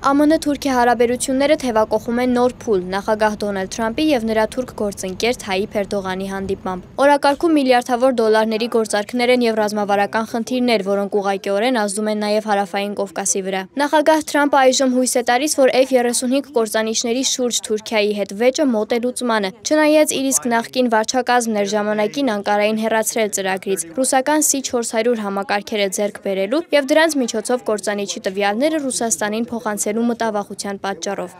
ԱՄՆ-Թուրքիա հարաբերությունները թևակողում են նոր փուլ նախագահ Դոնալդ Թրամփի եւ նրա թուրք գործընկեր Թայիփ Էրդողանի հանդիպմամբ։ Օրակարգում միլիարդավոր դոլարների գործարքներ են եւ ռազմավարական խնդիրներ, որոնք ուղղակիորեն ազդում են նաեւ հարավային Կովկասի վրա։ Նախագահ Թրամփը այժմ հույս է տալիս, որ F-35 կործանիչների շուրջ Թուրքիայի հետ վեճը մոտ է լուծմանը։ Չնայած իր իսկ նախկին վարչակազմն էր ժամանակին Անկարային հեռացրել ծրագրից, ռուսական C-400 համակարգերը ձեռք բերելու եւ դրանց միջոցով կործանիչի տվյալները Ռուսաստանին փոխանցելու մտավախության պատճառով։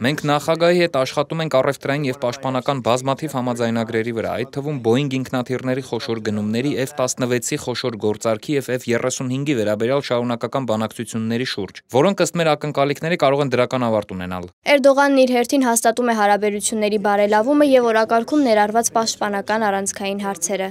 Մենք նախագահի հետ աշխատում ենք առևտրային եւ պաշտպանական բազմաթիվ համաձայնագրերի վրա, այդ թվում Boeing ինքնաթիռների խոշոր գնումների, F-16-ի խոշոր գործարքի եւ F-35-ի վերաբերյալ շարունակական բանակցությունների շուրջ, որոնք ըստ մեր ակնկալիքների կարող են դրական ավարտ ունենալ։ Էրդողանն իր հերթին հաստատում է հարաբերությունների բարելավումը եւ օրակարգում ներառված պաշտպանական առանցքային հարցերը։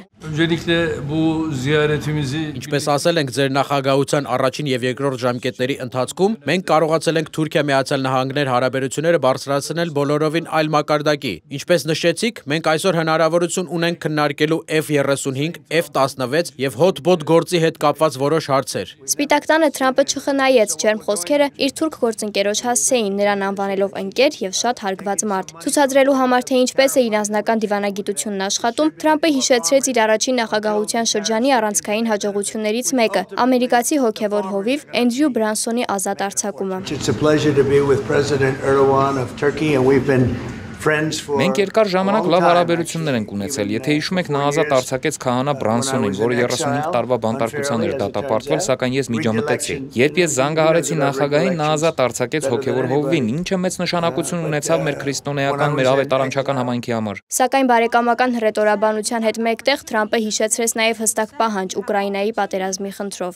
Ինչպես ասել ենք ձեր նախագահության առաջին եւ երկրորդ ժամկետների ընթացքում, մենք կարողացել ենք Թուրքիա-Միացյալ Նահանգներ հարաբերությունները բարձրացնել բոլորովին այլ մակարդակի։ Ինչպես նշեցիք, մենք այսօր հնարավորություն ունենք քննարկելու F-35, F-16 եւ հոտ-բոտ գործի հետ կապված որոշ հարցեր։ Սպիտակ տանը Թրամփը չխնայեց ջերմ խոսքերը իր թուրք գործընկերոջ հասցեին, նրան անվանելով ընկեր եւ շատ հարգված մարդ։ Ցուցադրելու համար, թե ինչպես է իր անձնական դիվանագիտությունն աշխատում, Թրամփը հիշեցրեց իր առաջին նախագահության շրջանի առանցքային հաջողություններից մեկը՝ ամերիկացի հոգևոր հովիվ Էնդրյու Բրանսոնի ազատ արձակումը։ Մենք երկար ժամանակ լավ հարաբերություններ ենք ունեցել, եթե հիշում եք, նա ազատ արձակեց քահանա Բրանսոնին, որը 35 տարվա բանտարկության էր դատապարտվել, սակայն ես միջամտեցի։ Երբ ես զանգահարեցի նախագահին, նա ազատ արձակեց հոգևոր հովվին, ինչը մեծ նշանակություն ունեցավ մեր քրիստոնեական, մեր ավետարանչական համայնքի համար։ Սակայն բարեկամական հռետորաբանության հետ մեկտեղ Թրամփը հիշեցրեց նաև հստակ պահանջ Ուկրաինայի պատերազմի խնդրով։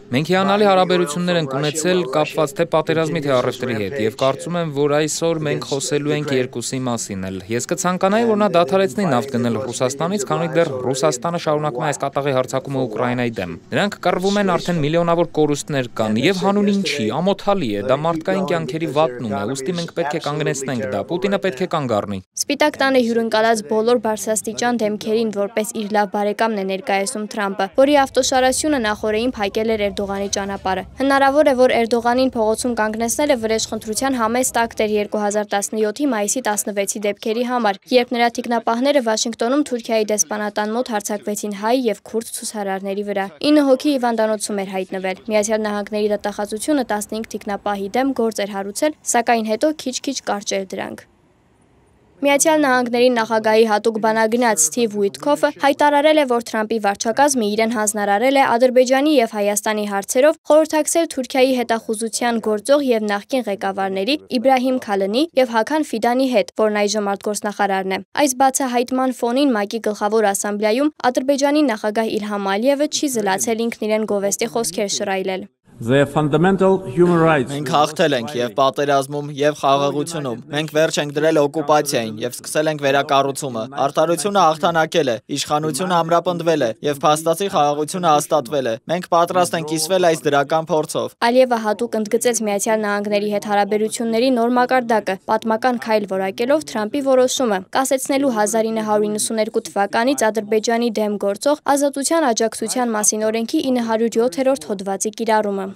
Մենք հիանալի հարաբերություններ ենք ունեցել կապված թե պատերազմի, թե առևտրի հետ, եւ կարծում եմ, որ այսօր մենք խոսելու ենք երկուսի մասին էլ։ Ես կցանկանայի, որ նա դադարեցնի նավթ գնել Ռուսաստանից, քանի դեռ Ռուսաստանը շարունակում է այս կատաղի հարձակումը Ուկրաինայի դեմ։ Նրանք կռվում են, արդեն միլիոնավոր կորուստներ կան, եւ հանուն ինչի, ամոթալի է, դա մարդկային կյանքերի վատնում է, ուստի մենք պետք է կանգնեցնենք դա, Պուտինը պետք է կանգ առնի։ Սպիտակ տանը հյուրընկալած բոլոր բարձրաստիճան դեմքերին որպես իր լավ բարեկամն է ներկայացում Թրամփը, որի ավտոշարասյունը նախօրեին փակել էր Էրդողանի ճանապարհը։ Հնարավոր է, որ Էրդողանին փողոցում կանգնեցնելը վրեժխնդրության համեստ ակտ էր 2017-ի մայիսի 16-ի դեպքերի համար, երբ նրա թիկնապահները Վաշինգտոնում Թուրքիայի դեսպանատան մոտ հարձակվեցին հայ եւ քուրդ ցուցարարների վրա։ 9 հոգի հիվանդանոցում էր հայտնվել։ Միացյալ Նահանգների դատախազությունը 15 թիկնապահի դեմ գործ էր հարուցել, սակայն հետո քիչ-քիչ կարճ էր դրանք։ Միացյալ Նահանգների նախագահի հատուկ բանագնաց Սթիվ Ուիտքոֆը հայտարարել է, որ Թրամփի վարչակազմը իրեն հանձնարարել է Ադրբեջանի եւ Հայաստանի հարցերով խորհրդակցել Թուրքիայի հետախուզության գործող եւ նախկին ղեկավարների Իբրահիմ Քալնի եւ Հական Ֆիդանի հետ, որն այժմ արտգործնախարարն է։ Այս բացահայտման ֆոնին ՄԱԿ-ի գլխավոր ասամբլեայում Ադրբեջանի նախագահ Իլհամ Ալիևը չի զլացել ինքն իրեն գովեստի խոսքեր շռայլել։ Մենք հաղթել ենք եւ պատերազմում եւ խաղաղությունում։ Մենք վերջ ենք դրել օկուպացիային եւ սկսել ենք վերակառուցումը։ Արդարությունը հաղթանակել է, իշխանությունը ամրապնդվել է եւ փաստացի խաղաղությունը հաստատվել է։ Մենք պատրաստ ենք կիսվել այս դրական փորձով։ Ալիևը հատուկ ընդգծեց Միացյալ Նահանգների հետ հարաբերությունների նոր մակարդակը, պատմական քայլ որակելով Թրամփի որոշումը կասեցնելու 1992 թվականից Ադրբեջանի դեմ գործող ազատության աջակցության մասին օրենքի 907-րդ հոդվածի կիրառումը։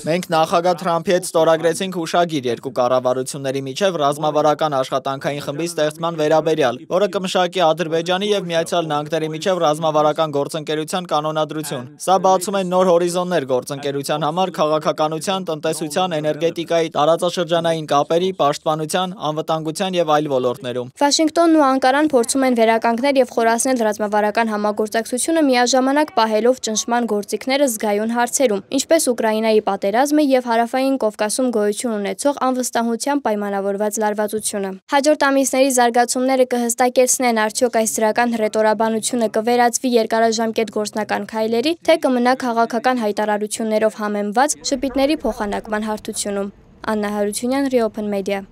Մենք նախագահ Թրամփի հետ ստորագրեցինք հուշագիր երկու կառավարությունների միջև ռազմավարական աշխատանքային խմբի ստեղծման վերաբերյալ, որը կմշակի Ադրբեջանի եւ Միացյալ Նահանգների միջև ռազմավարական գործընկերության կանոնադրություն։ Սա բացում է նոր հորիզոններ գործընկերության համար քաղաքականության, տնտեսության, էներգետիկայի, տարածաշրջանային կապերի, պաշտպանության, անվտանգության եւ այլ ոլորտներում։ Վաշինգտոնն ու Անկարան փորձում են վերականգնել եւ խորացնել ռազմավարական համագործակցությունը միաժամանակ պահելով ճնշման գործիքները զգայուն հարցերում, ինչպես Ուկրաինայի պատերազմը եւ հարավային Կովկասում գոյություն ունեցող անվստահության պայմանավորված լարվածությունը։ Հաջորդ ամիսների զարգացումները կհստակեցնեն, արդյոք այս դրական հռետորաբանությունը կվերածվի երկարաժամկետ գործնական քայլերի, թե կմնա քաղաքական հայտարարություններով համեմված շփիթների փոխանակման հարթությունում։ Աննա Հարությունյան, Reopen Media։